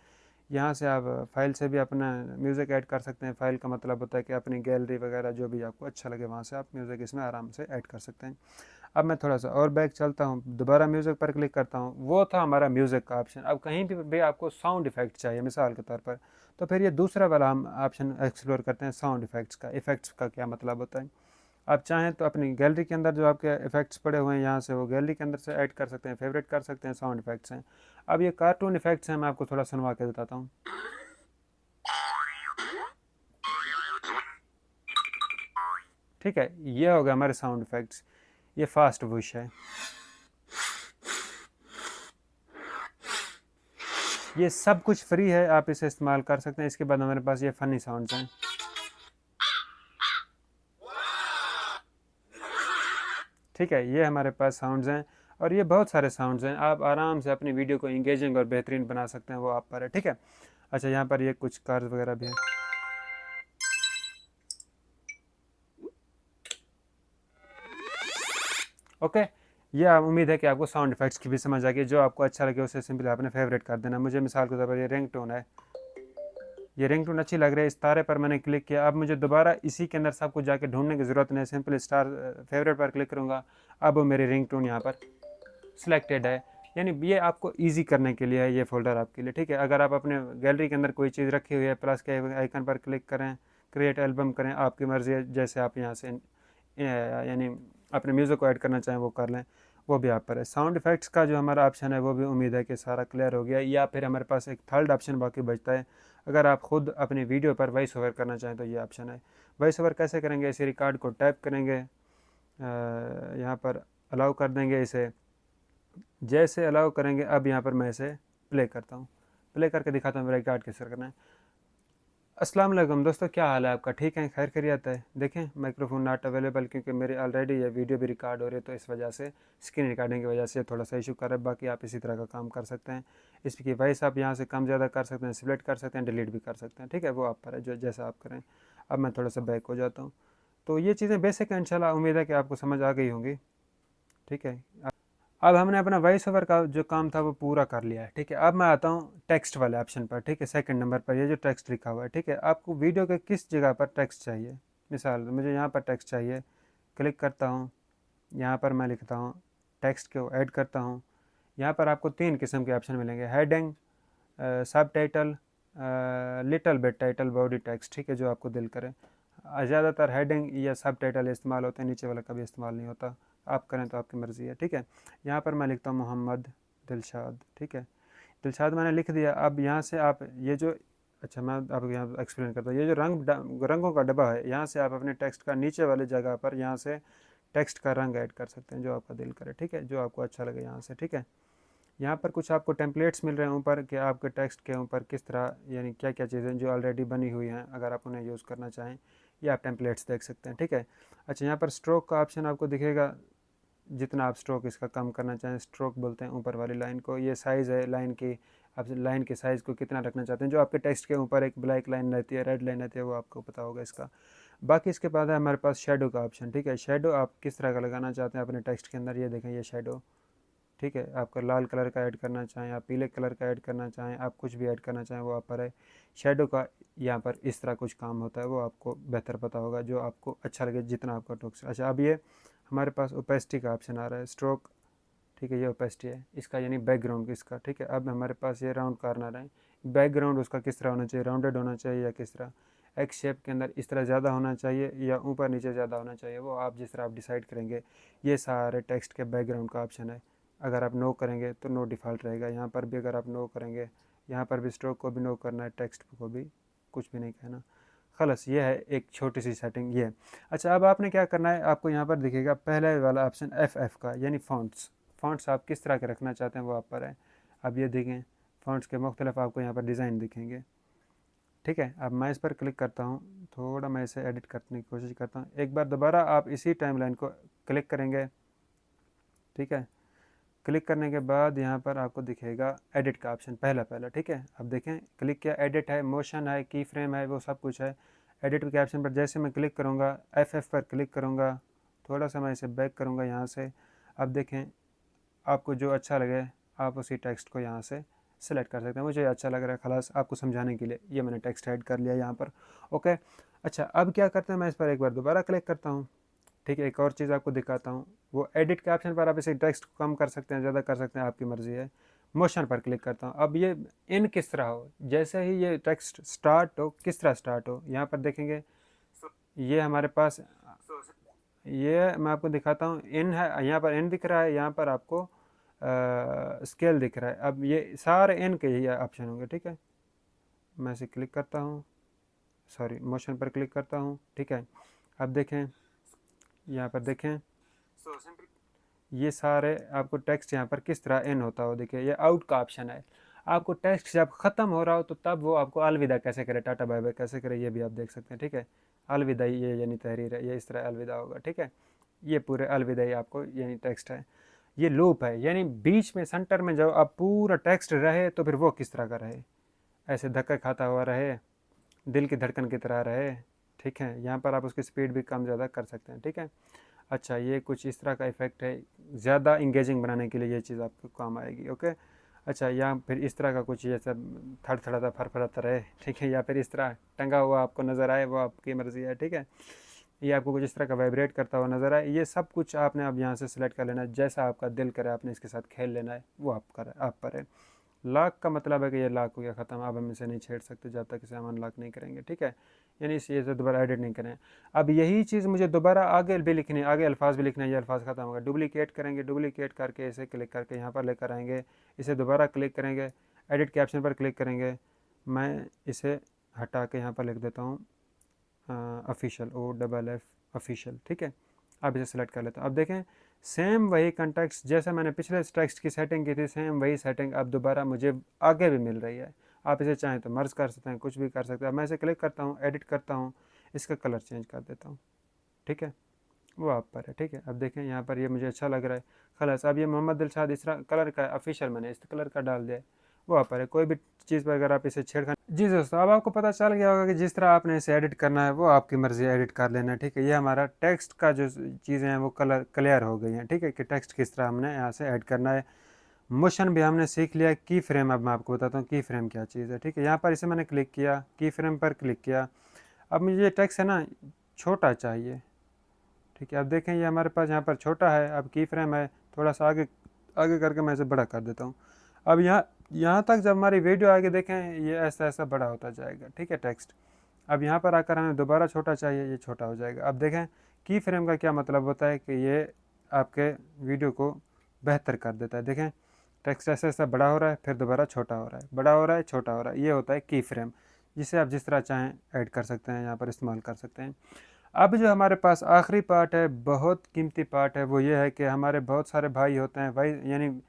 यहाँ से आप फाइल से भी अपना म्यूज़िक ऐड कर सकते हैं। फाइल का मतलब होता है कि अपनी गैलरी वगैरह जो भी आपको अच्छा लगे वहाँ से आप म्यूज़िक इसमें आराम से ऐड कर सकते हैं। अब मैं थोड़ा सा और बैक चलता हूँ, दोबारा म्यूज़िक पर क्लिक करता हूँ। वो था हमारा म्यूज़िक का ऑप्शन। अब कहीं भी आपको साउंड इफेक्ट चाहिए मिसाल के तौर पर, तो फिर ये दूसरा वाला हम ऑप्शन एक्सप्लोर करते हैं, साउंड इफेक्ट्स का। इफेक्ट्स का क्या मतलब होता है, आप चाहें तो अपनी गैलरी के अंदर जो आपके इफेक्ट्स पड़े हुए हैं यहाँ से वो गैलरी के अंदर से ऐड कर सकते हैं, फेवरेट कर सकते हैं, साउंड इफेक्ट्स हैं। अब ये कार्टून इफेक्ट्स हैं, मैं आपको थोड़ा सुनवा के बताता हूँ। ठीक है, ये हो गया हमारे साउंड इफेक्ट्स। ये फास्ट वुश है, ये सब कुछ फ्री है, आप इसे इस्तेमाल कर सकते हैं। इसके बाद हमारे पास ये फ़नी साउंड्स हैं। ठीक है, ये हमारे पास साउंड्स हैं और ये बहुत सारे साउंड्स हैं। आप आराम से अपनी वीडियो को इंगेजिंग और बेहतरीन बना सकते हैं, वो आप पर है। ठीक है, अच्छा, यहाँ पर ये कुछ कार्स वगैरह भी हैं। ओके, ये उम्मीद है कि आपको साउंड इफेक्ट्स की भी समझ आ गई। जो आपको अच्छा लगे उसे सिंपली आपने फेवरेट कर देना। मुझे मिसाल के तौर पर ये रिंग टोन है, ये रिंगटोन अच्छी लग रही है, इस तारे पर मैंने क्लिक किया। अब मुझे दोबारा इसी के अंदर सब कुछ जाके ढूंढने की ज़रूरत नहीं, सिंपल स्टार फेवरेट पर क्लिक करूँगा। अब वो मेरी रिंगटोन यहाँ पर सिलेक्टेड है। यानी ये आपको इजी करने के लिए है ये फ़ोल्डर आपके लिए, ठीक है। अगर आप अपने गैलरी के अंदर कोई चीज़ रखी हुई है, प्लस के आइकन पर क्लिक करें, क्रिएट एल्बम करें, आपकी मर्ज़ी है, जैसे आप यहाँ से यानी अपने म्यूज़िक को ऐड करना चाहें वो कर लें, वो भी आप पर है। साउंड इफ़ेक्ट्स का जो हमारा ऑप्शन है वो भी उम्मीद है कि सारा क्लियर हो गया। या फिर हमारे पास एक थर्ड ऑप्शन बाकी बचता है, अगर आप ख़ुद अपनी वीडियो पर वॉइस ओवर करना चाहें तो ये ऑप्शन है। वॉइस ओवर कैसे करेंगे, इसी रिकॉर्ड को टैप करेंगे, यहाँ पर अलाउ कर देंगे इसे। जैसे अलाउ करेंगे, अब यहाँ पर मैं इसे प्ले करता हूँ, प्ले करके दिखाता हूँ मेरा रिकॉर्ड किस तरह करना है। अस्सलाम वालेकुम दोस्तों, क्या हाल है आपका? ठीक है, खैर खैरियत है? देखें माइक्रोफोन नॉट अवेलेबल, क्योंकि मेरी ऑलरेडी ये वीडियो भी रिकॉर्ड हो रही है, तो इस वजह से स्क्रीन रिकॉर्डिंग की वजह से थोड़ा सा इशू कर रहा है। बाकी आप इसी तरह का काम कर सकते हैं। इसकी वॉइस आप यहाँ से कम ज़्यादा कर सकते हैं, सिलेक्ट कर सकते हैं, डिलीट भी कर सकते हैं, ठीक है, वो आप पर है, जो जैसा आप करें। अब मैं थोड़ा सा बैक हो जाता हूँ। तो ये चीज़ें बेसिक हैं, इंशाल्लाह उम्मीद है कि आपको समझ आ गई होंगी, ठीक है। अब हमने अपना वॉइस ओवर का जो काम था वो पूरा कर लिया है, ठीक है। अब मैं आता हूँ टेक्स्ट वाले ऑप्शन पर, ठीक है, सेकंड नंबर पर ये जो टेक्स्ट लिखा हुआ है, ठीक है। आपको वीडियो के किस जगह पर टेक्स्ट चाहिए, मिसाल मुझे यहाँ पर टेक्स्ट चाहिए, क्लिक करता हूँ, यहाँ पर मैं लिखता हूँ, टेक्स्ट को ऐड करता हूँ। यहाँ पर आपको 3 किस्म के ऑप्शन मिलेंगे, हेडिंग, सब title, little bit title, body text, ठीक है, जो आपको दिल करे। ज़्यादातर हेडिंग या सब टाइटल इस्तेमाल होते हैं, नीचे वाला कभी इस्तेमाल नहीं होता। आप करें तो आपकी मर्ज़ी है, ठीक है। यहाँ पर मैं लिखता हूँ मोहम्मद दिलशाद, ठीक है, दिलशाद मैंने लिख दिया। अब यहाँ से आप ये जो, अच्छा मैं आपको यहाँ एक्सप्लेन करता हूँ, ये जो रंगों का डब्बा है, यहाँ से आप अपने टेक्स्ट का नीचे वाली जगह पर यहाँ से टेक्स्ट का रंग ऐड कर सकते हैं, जो आपका दिल करे, ठीक है, जो आपको अच्छा लगे यहाँ से, ठीक है। यहाँ पर कुछ आपको टेम्पलेट्स मिल रहे हैं ऊपर कि आपके टेक्स्ट के ऊपर किस तरह, यानी क्या क्या चीज़ें जो ऑलरेडी बनी हुई हैं, अगर आप उन्हें यूज़ करना चाहें, ये आप टेम्पलेट्स देख सकते हैं, ठीक है। अच्छा, यहाँ पर स्ट्रोक का ऑप्शन आपको दिखेगा, जितना आप स्ट्रोक इसका कम करना चाहें, स्ट्रोक बोलते हैं ऊपर वाली लाइन को। ये साइज़ है लाइन की, आप लाइन के साइज़ को कितना रखना चाहते हैं, जो आपके टेक्स्ट के ऊपर एक ब्लैक लाइन रहती है, रेड लाइन रहती है, वो आपको पता होगा इसका। बाकी इसके बाद है हमारे पास शेडो का ऑप्शन, ठीक है। शेडो आप किस तरह का लगाना चाहते हैं अपने टेक्स्ट के अंदर, ये देखें ये शेडो, ठीक है। आपका लाल कलर का ऐड करना चाहें, आप पीले कलर का ऐड करना चाहें, आप कुछ भी ऐड करना चाहें वो आप पर है। शेडो का यहाँ पर इस तरह कुछ काम होता है, वो आपको बेहतर पता होगा, जो आपको अच्छा लगे, जितना आपका टॉक्स। अच्छा, अब ये हमारे पास ओपेसिटी का ऑप्शन आ रहा है, स्ट्रोक, ठीक है, ये ओपेसिटी है इसका, यानी बैकग्राउंड इसका, ठीक है। अब हमारे पास ये राउंड कॉर्नर है, बैकग्राउंड उसका किस तरह होना चाहिए, राउंडेड होना चाहिए या किस तरह, एक्स शेप के अंदर इस तरह ज़्यादा होना चाहिए या ऊपर नीचे ज़्यादा होना चाहिए, वो आप जिस तरह आप डिसाइड करेंगे। ये सारे टेक्स्ट के बैकग्राउंड का ऑप्शन है। अगर आप नो करेंगे तो नो डिफ़ॉल्ट रहेगा, यहाँ पर भी अगर आप नो करेंगे, यहाँ पर भी स्ट्रोक को भी नो करना है, टेक्स्ट को भी कुछ भी नहीं कहना। खलस, ये है एक छोटी सी सेटिंग ये। अच्छा, अब आपने क्या करना है, आपको यहाँ पर दिखेगा पहले वाला ऑप्शन FF का, यानी फ़ॉन्ट्स आप किस तरह के रखना चाहते हैं वो आप पर है। अब ये देखें फ़ॉन्ट्स के मुख्तलिफ आपको यहाँ पर डिज़ाइन दिखेंगे, ठीक है। अब मैं इस पर क्लिक करता हूँ, थोड़ा मैं इसे एडिट करने की कोशिश करता हूँ। एक बार दोबारा आप इसी टाइमलाइन को क्लिक करेंगे, ठीक है। क्लिक करने के बाद यहाँ पर आपको दिखेगा एडिट का ऑप्शन, पहला, ठीक है। अब देखें क्लिक किया, एडिट है, मोशन है, की फ्रेम है, वो सब कुछ है। एडिट के ऑप्शन पर जैसे मैं क्लिक करूँगा, FF पर क्लिक करूँगा, थोड़ा सा मैं इसे बैक करूँगा यहाँ से। अब देखें आपको जो अच्छा लगे आप उसी टेक्स्ट को यहाँ से सिलेक्ट कर सकते हैं। मुझे अच्छा लग रहा है, खलास आपको समझाने के लिए ये मैंने टेक्स्ट ऐड कर लिया यहाँ पर, ओके। अच्छा, अब क्या करते हैं, मैं इस पर एक बार दोबारा क्लिक करता हूँ, ठीक है। एक और चीज़ आपको दिखाता हूँ, वो एडिट के ऑप्शन पर आप इसे टेक्स्ट को कम कर सकते हैं, ज़्यादा कर सकते हैं, आपकी मर्ज़ी है। मोशन पर क्लिक करता हूँ। अब ये इन किस तरह हो, जैसे ही ये टेक्स्ट स्टार्ट हो, किस तरह स्टार्ट हो, यहाँ पर देखेंगे ये हमारे पास, ये मैं आपको दिखाता हूँ, इन है, यहाँ पर इन दिख रहा है, यहाँ पर आपको स्केल दिख रहा है। अब ये सारे इन के ही ऑप्शन होंगे, ठीक है। मैं इसे क्लिक करता हूँ, सॉरी मोशन पर क्लिक करता हूँ, ठीक है। अब देखें यहाँ पर देखें, ये सारे आपको टेक्स्ट यहाँ पर किस तरह इन होता हो, देखिए ये आउट का ऑप्शन है। आपको टेक्स्ट जब ख़त्म हो रहा हो तो तब वो आपको अलविदा कैसे करे, टाटा बाय बाय कैसे करे, ये भी आप देख सकते हैं, ठीक है। अलविदा ये यानी तहरीर है, ये इस तरह अलविदा होगा, ठीक है। ये पूरे अलविदा ही आपको यानी टेक्स्ट है। ये लूप है, यानी बीच में सेंटर में जब आप पूरा टेक्स्ट रहे तो फिर वो किस तरह का रहे, ऐसे धक्का खाता हुआ रहे, दिल की धड़कन की तरह रहे, ठीक है। यहाँ पर आप उसकी स्पीड भी कम ज़्यादा कर सकते हैं, ठीक है। अच्छा, ये कुछ इस तरह का इफ़ेक्ट है, ज़्यादा इंगेजिंग बनाने के लिए ये चीज़ आपको काम आएगी, ओके। अच्छा, या फिर इस तरह का कुछ जैसा थड़थड़ाता फरफराता रहे, ठीक है, या फिर इस तरह टंगा हुआ आपको नज़र आए, वो आपकी मर्ज़ी है, ठीक है। ये आपको कुछ इस तरह का वाइब्रेट करता हुआ नज़र आए, ये सब कुछ आपने अब यहाँ से सिलेक्ट कर लेना है। जैसा आपका दिल करे आपने इसके साथ खेल लेना है, वो आप पर है। लॉक का मतलब है कि ये लॉक हो गया ख़त्म, अब हम इसे नहीं छेड़ सकते जब तक इसे हम अनलॉक नहीं करेंगे, ठीक है। यानी इसे दोबारा एडिट नहीं करें। अब यही चीज़ मुझे दोबारा आगे भी लिखनी है, आगे अल्फाज भी लिखना है। ये अल्फाज ख़त्म होगा, डुप्लीकेट करेंगे, डुप्लीकेट करके इसे क्लिक करके यहाँ पर लेकर आएंगे, इसे दोबारा क्लिक करेंगे, एडिट कैप्शन पर क्लिक करेंगे। मैं इसे हटा के यहाँ पर लिख देता हूँ ऑफिशियल, OFF ऑफिशियल, ठीक है। अब इसे सेलेक्ट कर लेता हूँ। अब देखें सेम वही कंटेक्स्ट जैसे मैंने पिछले टेक्स्ट की सेटिंग की थी, सेम वही सेटिंग अब दोबारा मुझे आगे भी मिल रही है। आप इसे चाहें तो मर्ज कर सकते हैं, कुछ भी कर सकते हैं। मैं इसे क्लिक करता हूँ, एडिट करता हूँ, इसका कलर चेंज कर देता हूँ, ठीक है, वो आप पर है, ठीक है। अब देखें यहाँ पर ये मुझे अच्छा लग रहा है, खलास। अब ये मोहम्मद दिलशाद इस कलर का ऑफिशियल मैंने इस कलर का डाल दिया, वो आप पर है। कोई भी चीज़ पर अगर आप इसे छेड़खानी, जी दोस्तों, अब आपको पता चल गया होगा कि जिस तरह आपने इसे एडिट करना है वो आपकी मर्ज़ी एडिट कर लेना है, ठीक है। ये हमारा टेक्स्ट का जो चीज़ें हैं वो क्लियर हो गई हैं, ठीक है, कि टेक्स्ट किस तरह हमने यहाँ से ऐड करना है। मोशन भी हमने सीख लिया। की फ्रेम अब मैं आपको बताता हूँ की फ्रेम क्या चीज़ है, ठीक है। यहाँ पर इसे मैंने क्लिक किया, की फ्रेम पर क्लिक किया। अब मुझे ये टेक्स्ट है ना छोटा चाहिए, ठीक है। अब देखें ये हमारे पास यहाँ पर छोटा है, अब की फ्रेम है, थोड़ा सा आगे आगे करके मैं इसे बड़ा कर देता हूँ। अब यहाँ तक जब हमारी वीडियो आगे देखें ये ऐसा ऐसा बड़ा होता जाएगा, ठीक है, टेक्स्ट। अब यहाँ पर आकर हमें दोबारा छोटा चाहिए, ये छोटा हो जाएगा। अब देखें की फ्रेम का क्या मतलब होता है कि ये आपके वीडियो को बेहतर कर देता है। देखें टेक्स्ट ऐसा ऐसा बड़ा हो रहा है, फिर दोबारा छोटा हो रहा है, बड़ा हो रहा है, छोटा हो रहा है, ये होता है की फ्रेम, जिसे आप जिस तरह चाहें ऐड कर सकते हैं, यहाँ पर इस्तेमाल कर सकते हैं। अब जो हमारे पास आखिरी पार्ट है, बहुत कीमती पार्ट है, वो ये है कि हमारे बहुत सारे भाई होते हैं, भाई यानी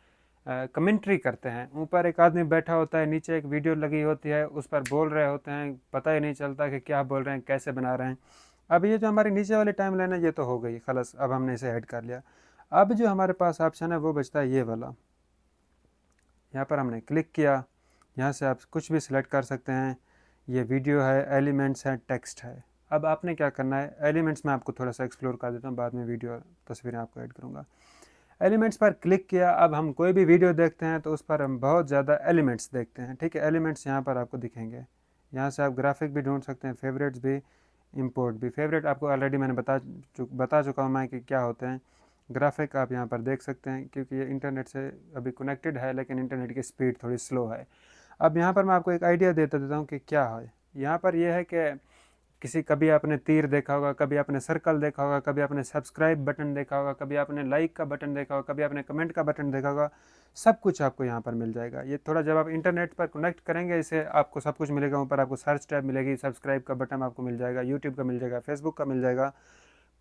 कमेंट्री करते हैं। ऊपर एक आदमी बैठा होता है, नीचे एक वीडियो लगी होती है, उस पर बोल रहे होते हैं, पता ही नहीं चलता कि क्या बोल रहे हैं, कैसे बना रहे हैं। अब ये जो हमारी नीचे वाली टाइम लाइन है ये तो हो गई खलास, अब हमने इसे ऐड कर लिया। अब जो हमारे पास ऑप्शन है वो बचता है ये वाला, यहाँ पर हमने क्लिक किया, यहाँ से आप कुछ भी सिलेक्ट कर सकते हैं। ये वीडियो है, एलिमेंट्स है, टेक्स्ट है। अब आपने क्या करना है, एलिमेंट्स में आपको थोड़ा सा एक्सप्लोर कर देता हूँ, बाद में वीडियो तस्वीरें आपको ऐड करूँगा। एलिमेंट्स पर क्लिक किया, अब हम कोई भी वीडियो देखते हैं तो उस पर हम बहुत ज़्यादा एलिमेंट्स देखते हैं, ठीक है। एलिमेंट्स यहाँ पर आपको दिखेंगे, यहाँ से आप ग्राफिक भी ढूंढ सकते हैं, फेवरेट्स भी, इंपोर्ट भी। फेवरेट आपको ऑलरेडी मैंने बता चुका हूँ मैं कि क्या होते हैं। ग्राफिक आप यहाँ पर देख सकते हैं, क्योंकि ये इंटरनेट से अभी कनेक्टेड है, लेकिन इंटरनेट की स्पीड थोड़ी स्लो है। अब यहाँ पर मैं आपको एक आइडिया देता हूँ कि क्या है। यहाँ पर यह है कि कभी आपने तीर देखा होगा, कभी आपने सर्कल देखा होगा, कभी आपने सब्सक्राइब बटन देखा होगा, कभी आपने लाइक का बटन देखा होगा, कभी आपने कमेंट का बटन देखा होगा। सब कुछ आपको यहाँ पर मिल जाएगा। ये थोड़ा जब आप इंटरनेट पर कनेक्ट करेंगे इसे, आपको सब कुछ मिलेगा। ऊपर आपको सर्च टैब मिलेगी, सब्सक्राइब का बटन आपको मिल जाएगा, यूट्यूब का मिल जाएगा, फेसबुक का मिल जाएगा।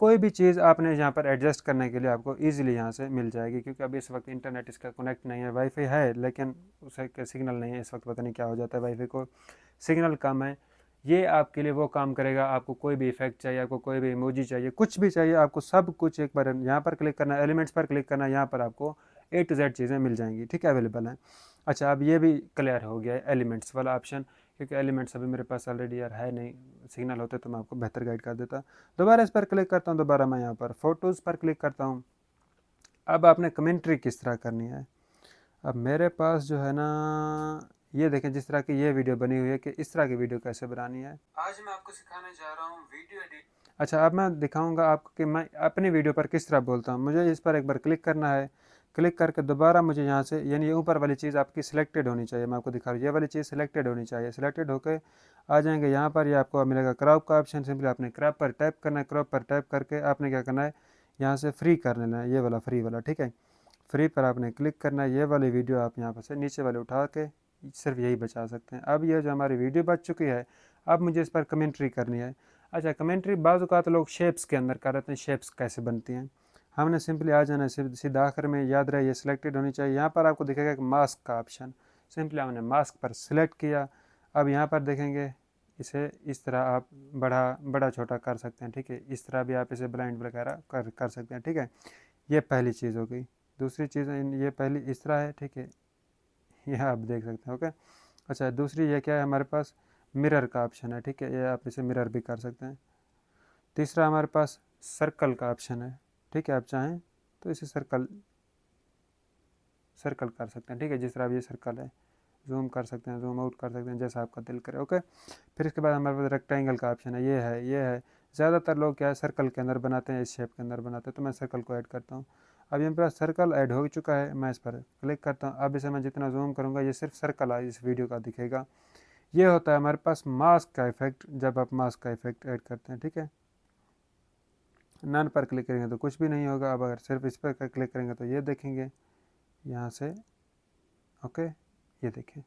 कोई भी चीज़ आपने यहाँ पर एडजस्ट करने के लिए आपको ईजिली यहाँ से मिल जाएगी, क्योंकि अभी इस वक्त इंटरनेट इसका कनेक्ट नहीं है। वाईफाई है लेकिन उसे सिग्नल नहीं है इस वक्त, पता नहीं क्या हो जाता है, वाईफाई को सिग्नल कम है। ये आपके लिए वो काम करेगा। आपको कोई भी इफेक्ट चाहिए, आपको कोई भी इमोजी चाहिए, कुछ भी चाहिए, आपको सब कुछ एक बार यहाँ पर क्लिक करना है, एलिमेंट्स पर क्लिक करना है, यहाँ पर आपको A to Z चीज़ें मिल जाएंगी, ठीक है, अवेलेबल हैं। अच्छा, अब ये भी क्लियर हो गया है एलिमेंट्स वाला ऑप्शन, क्योंकि एलिमेंट्स अभी मेरे पास ऑलरेडी यार है नहीं, सिग्नल होते तो मैं आपको बेहतर गाइड कर देता। दोबारा इस पर क्लिक करता हूँ, दोबारा मैं यहाँ पर फ़ोटोज़ पर क्लिक करता हूँ। अब आपने कमेंट्री किस तरह करनी है। अब मेरे पास जो है ना, ये देखें जिस तरह की ये वीडियो बनी हुई है कि इस तरह की वीडियो कैसे बनानी है। आज मैं आपको सिखाने जा रहा हूँ वीडियो एडिट। अच्छा, अब मैं दिखाऊंगा आपको कि मैं अपनी वीडियो पर किस तरह बोलता हूँ। मुझे इस पर एक बार क्लिक करना है, क्लिक करके दोबारा मुझे यहाँ से, यानी ये ऊपर वाली चीज़ आपकी सिलेक्टेड होनी चाहिए। मैं आपको दिखा रहा हूँ, ये वाली चीज़ सिलेक्टेड होनी चाहिए। सिलेक्टेड होकर आ जाएंगे यहाँ पर, ये आपको मिलेगा क्रॉप का ऑप्शन। सिंपली आपने क्रॉप पर टैप करना है, क्रॉप पर टैप करके आपने क्या करना है, यहाँ से फ्री कर लेना है, ये वाला फ्री वाला, ठीक है। फ्री पर आपने क्लिक करना है, ये वाली वीडियो आप यहाँ पर से नीचे वाले उठा के सिर्फ यही बचा सकते हैं। अब ये जो हमारी वीडियो बच चुकी है, अब मुझे इस पर कमेंट्री करनी है। अच्छा, कमेंट्री बाज़ औक़ात लोग शेप्स के अंदर कर रहे हैं, शेप्स कैसे बनती हैं। हमने सिंपली आ जाना है, सीधा आखिर में याद रहे ये सिलेक्टेड होनी चाहिए। यहाँ पर आपको दिखेगा एक मास्क का ऑप्शन, सिंपली हमने मास्क पर सिलेक्ट किया। अब यहाँ पर देखेंगे इसे इस तरह आप बड़ा छोटा कर सकते हैं, ठीक है। इस तरह भी आप इसे ब्लाइंड वगैरह कर सकते हैं, ठीक है। ये पहली चीज़ हो गई। दूसरी चीज़ ये पहली इस तरह है, ठीक है, यह आप देख सकते हैं, ओके। अच्छा, दूसरी ये क्या है, हमारे पास मिरर का ऑप्शन है, ठीक है, ये आप इसे मिरर भी कर सकते हैं। तीसरा हमारे पास सर्कल का ऑप्शन है, ठीक है, आप चाहें तो इसे सर्कल कर सकते हैं, ठीक है। जिस तरह अब ये सर्कल है, जूम कर सकते हैं, जूम आउट कर सकते हैं, जैसा आपका दिल करे, ओके। फिर इसके बाद हमारे पास रेक्टेंगल का ऑप्शन है, ये है। ज़्यादातर लोग क्या है सर्कल के अंदर बनाते हैं, इस शेप के अंदर बनाते हैं, तो मैं सर्कल को ऐड करता हूँ। अब ये मेरे पास सर्कल ऐड हो चुका है, मैं इस पर क्लिक करता हूँ। अब इसे मैं जितना जूम करूँगा ये सिर्फ सर्कल इस वीडियो का दिखेगा। ये होता है हमारे पास मास्क का इफेक्ट, जब आप मास्क का इफेक्ट ऐड करते हैं, ठीक है। नन पर क्लिक करेंगे तो कुछ भी नहीं होगा। अब अगर सिर्फ इस पर क्लिक करेंगे तो ये देखेंगे यहाँ से, ओके, ये देखें।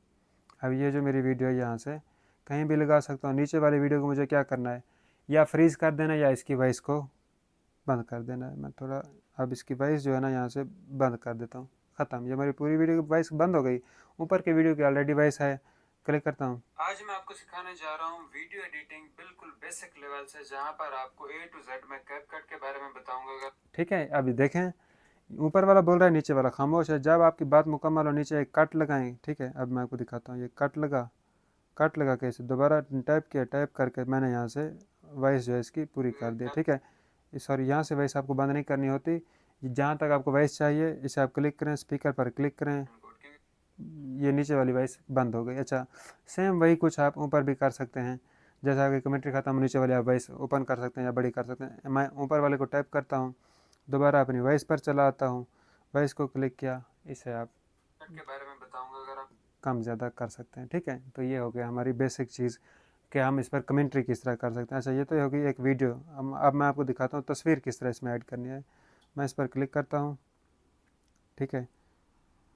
अब ये जो मेरी वीडियो है यहाँ से कहीं भी लगा सकता हूँ। नीचे वाली वीडियो को मुझे क्या करना है, या फ्रीज़ कर देना या इसकी वॉइस को बंद कर देना है। मैं थोड़ा अब इसकी वॉइस जो है ना यहाँ से बंद कर देता हूँ, ख़त्म। ये हमारी पूरी वीडियो की वॉइस बंद हो गई। ऊपर की वीडियो की ऑलरेडी वॉइस है, क्लिक करता हूँ। आज मैं आपको सिखाने जा रहा हूँ वीडियो एडिटिंग बिल्कुल बेसिक लेवल से, जहाँ पर आपको A to Z मैं कैपकट के बारे में बताऊँगा, ठीक है। अभी देखें, ऊपर वाला बोल रहा है, नीचे वाला खामोश है। जब आपकी बात मुकम्मल हो नीचे एक कट लगाएं, ठीक है। अब मैं आपको दिखाता हूँ, ये कट लगा के इसे दोबारा टाइप किया, टाइप करके मैंने यहाँ से वॉइस जो है इसकी पूरी कर दी, ठीक है। सॉरी, यहाँ से वॉइस आपको बंद नहीं करनी होती, जहाँ तक आपको वॉइस चाहिए इसे आप क्लिक करें, स्पीकर पर क्लिक करें, ये नीचे वाली वॉइस बंद हो गई। अच्छा, सेम वही कुछ आप ऊपर भी कर सकते हैं। जैसा कि कमेंट्री खत्म, नीचे वाली आप वॉइस ओपन कर सकते हैं या बड़ी कर सकते हैं। मैं ऊपर वाले को टाइप करता हूँ, दोबारा अपनी वॉइस पर चला आता हूँ, वॉइस को क्लिक किया, इसे आप के बारे में बताऊँगा, अगर आप कम ज़्यादा कर सकते हैं, ठीक है। तो ये हो गया हमारी बेसिक चीज़ कि हम इस पर कमेंट्री किस तरह कर सकते हैं। अच्छा, ये तो होगी एक वीडियो। अब मैं आपको दिखाता हूँ तस्वीर किस तरह इसमें ऐड करनी है। मैं इस पर क्लिक करता हूँ, ठीक है।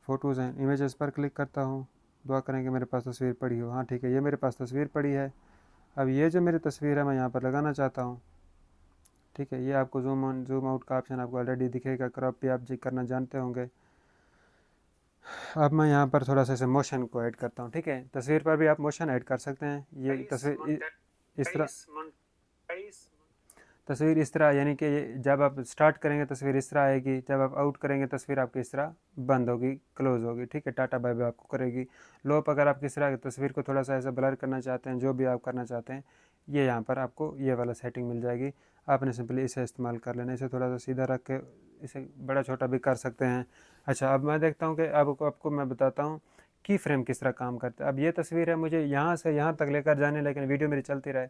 फ़ोटोज़ एंड इमेजेस पर क्लिक करता हूँ। दुआ करें कि मेरे पास तस्वीर पड़ी हो। हाँ, ठीक है, ये मेरे पास तस्वीर पड़ी है। अब ये जो मेरी तस्वीर है मैं यहाँ पर लगाना चाहता हूँ, ठीक है। ये आपको जूम ऑन जूम आउट का ऑप्शन आपको ऑलरेडी दिखेगा, क्रॉप भी आप जी करना जानते होंगे। अब मैं यहाँ पर थोड़ा सा इसे मोशन को ऐड करता हूँ, ठीक है। तस्वीर पर भी आप मोशन ऐड कर सकते हैं। ये तस्वीर इस तरह यानी कि जब आप स्टार्ट करेंगे तस्वीर इस तरह आएगी, जब आप आउट करेंगे तस्वीर आपकी इस तरह बंद होगी, क्लोज होगी, ठीक है। टाटा बाय बाय आपको करेगी। लोप अगर आप किस तरह तस्वीर को थोड़ा सा ऐसा ब्लर करना चाहते हैं, जो भी आप करना चाहते हैं, ये यहाँ पर आपको ये वाला सेटिंग मिल जाएगी। आपने सिंपली इसे इस्तेमाल कर लेना। इसे थोड़ा सा सीधा रख के इसे बड़ा छोटा भी कर सकते हैं। अच्छा, अब मैं देखता हूँ कि आपको मैं बताता हूँ की फ्रेम किस तरह काम करता है। अब ये तस्वीर है, मुझे यहाँ से यहाँ तक लेकर जाने, लेकिन वीडियो मेरी चलती रहे।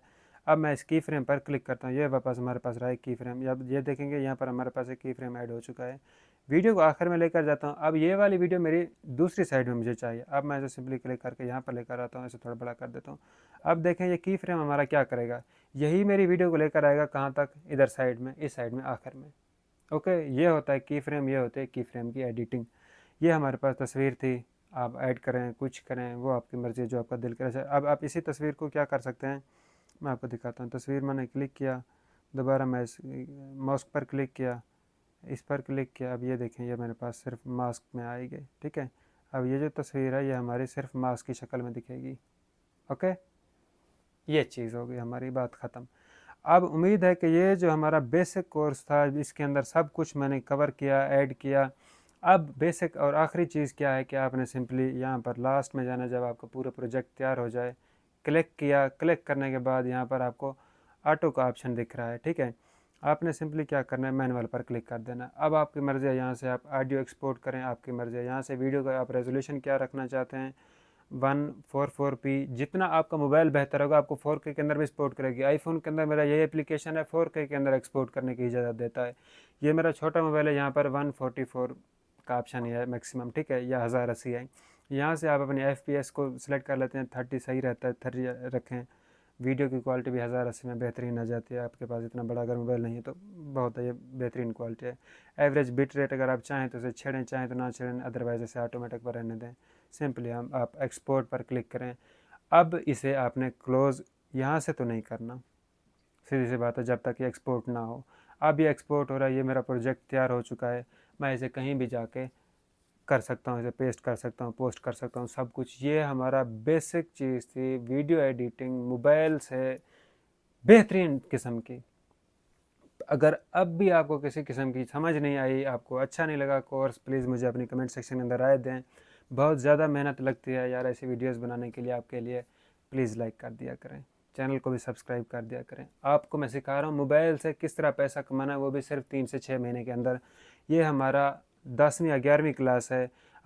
अब मैं इस की फ्रेम पर क्लिक करता हूँ, ये वापस हमारे पास रहा है की फ्रेम। अब ये देखेंगे यहाँ पर हमारे पास एक की फ्रेम ऐड हो चुका है। वीडियो को आखिर में लेकर जाता हूँ। अब ये वाली वीडियो मेरी दूसरी साइड में मुझे चाहिए। अब मैं इसे सिंपली क्लिक करके यहाँ पर लेकर आता हूँ, इसे थोड़ा बड़ा कर देता हूँ। अब देखें ये की फ्रेम हमारा क्या करेगा, यही मेरी वीडियो को लेकर आएगा कहाँ तक, इधर साइड में, इस साइड में आखिर में, ओके। ये होता है की फ्रेम, ये होते है की फ्रेम की एडिटिंग। ये हमारे पास तस्वीर थी, आप ऐड करें कुछ करें वो आपकी मर्ज़ी है, जो आपका दिल करे। अब आप इसी तस्वीर को क्या कर सकते हैं, मैं आपको दिखाता हूँ। तस्वीर मैंने क्लिक किया, दोबारा मैं इस मास्क पर क्लिक किया, इस पर क्लिक किया। अब ये देखें, ये मेरे पास सिर्फ मास्क में आएगी, ठीक है। अब ये जो तस्वीर है ये हमारी सिर्फ मास्क की शक्ल में दिखेगी, ओके। ये चीज़ हो गई, हमारी बात ख़त्म। अब उम्मीद है कि ये जो हमारा बेसिक कोर्स था, इसके अंदर सब कुछ मैंने कवर किया, ऐड किया। अब बेसिक और आखिरी चीज़ क्या है कि आपने सिंपली यहाँ पर लास्ट में जाना, जब आपका पूरा प्रोजेक्ट तैयार हो जाए, क्लिक किया, क्लिक करने के बाद यहाँ पर आपको ऑटो का ऑप्शन दिख रहा है, ठीक है। आपने सिंपली क्या करना है, मैनुअल पर क्लिक कर देना। अब आपकी मर्ज़ी है, यहाँ से आप ऑडियो एक्सपोर्ट करें, आपकी मर्ज़ी है। यहाँ से वीडियो का आप रेजोल्यूशन क्या रखना चाहते हैं, 144p, जितना आपका मोबाइल बेहतर होगा आपको 4K के अंदर भी सपोर्ट करेगी। आईफोन के अंदर मेरा यही एप्लीकेशन है, 4K के अंदर एक्सपोर्ट करने की इजाज़त देता है। ये मेरा छोटा मोबाइल है, यहाँ पर 144 का ऑप्शन है मैक्सिमम, ठीक है, या 1080 है। यहाँ से आप अपने FPS को सिलेक्ट कर लेते हैं, 30 सही रहता है, 30 रखें। वीडियो की क्वालिटी भी 1080 में बेहतरीन आ जाती है। आपके पास इतना बड़ा अगर मोबाइल नहीं है तो बहुत है, ये बेहतरीन क्वालिटी है। एवरेज बिट रेट अगर आप चाहें तो इसे छेड़ें, चाहें तो ना छेड़ें, अदरवाइज़ इसे ऑटोमेटिक पर रहने दें। सिंपली आप एक्सपोर्ट पर क्लिक करें। अब इसे आपने क्लोज़ यहाँ से तो नहीं करना, सीधी सी बात है, जब तक ये एक्सपोर्ट ना हो। अब ये एक्सपोर्ट हो रहा है, ये मेरा प्रोजेक्ट तैयार हो चुका है। मैं इसे कहीं भी जाके कर सकता हूँ, इसे पेस्ट कर सकता हूँ, पोस्ट कर सकता हूँ, सब कुछ। ये हमारा बेसिक चीज़ थी वीडियो एडिटिंग मोबाइल से, बेहतरीन किस्म की। अगर अब भी आपको किसी किस्म की समझ नहीं आई, आपको अच्छा नहीं लगा कोर्स, प्लीज़ मुझे अपनी कमेंट सेक्शन में अंदर राय दें। बहुत ज़्यादा मेहनत लगती है यार ऐसी वीडियोस बनाने के लिए आपके लिए। प्लीज़ लाइक कर दिया करें, चैनल को भी सब्सक्राइब कर दिया करें। आपको मैं सिखा रहा हूँ मोबाइल से किस तरह पैसा कमाना है, वो भी सिर्फ 3 से 6 महीने के अंदर। ये हमारा 10वीं या 11वीं क्लास है।